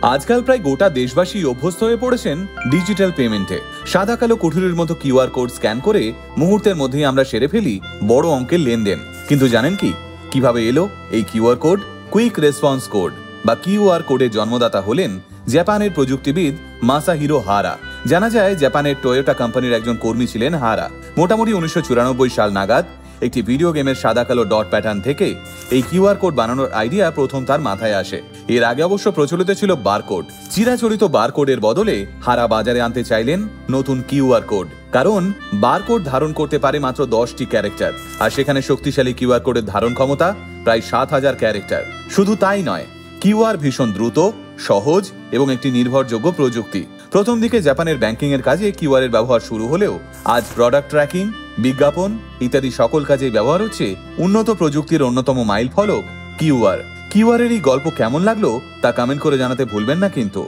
আজকাল প্রায় গোটা দেশবাসী অভ্যস্ত হয়ে পড়েছেন ডিজিটাল পেমেন্টে। সাদা কালো কুঠুরির মতো কিউআর কোড স্ক্যান করে মুহূর্তের মধ্যেই আমরা সেরে ফেলি বড় অঙ্কের লেনদেন। কিন্তু জানেন কি কিভাবে এলো এই QR code? Quick response code বা কিউআর কোডের জন্মদাতা হলেন জাপানের প্রযুক্তিবিদ মাসাহিরো হারা। জানা যায় জাপানের টয়োটা কোম্পানির একজন কর্মী ছিলেন হারা। মোটামুটি 1994 সাল নাগাদ একটি ভিডিও গেমের সাদা কালো ডট প্যাটার্ন থেকে এই কিউআর কোড বানানোর আইডিয়া প্রথম তার মাথায় আসে। এর আগে অবশ্য প্রচলিত ছিল বারকোড। চিরাচরিত বারকোডের বদলে হারা বাজারে আনতে চাইলেন নতুন কিউআর কোড, কারণ বারকোড ধারণ করতে পারে মাত্র 10টি ক্যারেক্টার, আর সেখানে শক্তিশালী কিউআর কোডের ধারণ ক্ষমতা প্রায় 7000 ক্যারেক্টার। শুধু তাই নয়, কিউআর ভীষণ দ্রুত, সহজ এবং একটি নির্ভরযোগ্য প্রযুক্তি। প্রথম দিকে জাপানের ব্যাংকিং এর কাজে কিউআর এর ব্যবহার শুরু হলেও আজ প্রোডাক্ট ট্র্যাকিং, বিজ্ঞাপন ইত্যাদি সকল কাজে ব্যবহার হচ্ছে উন্নত প্রযুক্তির অন্যতম মাইল ফলক কিউআর। কিউআর এর এই গল্প কেমন লাগলো তা কমেন্ট করে জানাতে ভুলবেন না কিন্তু।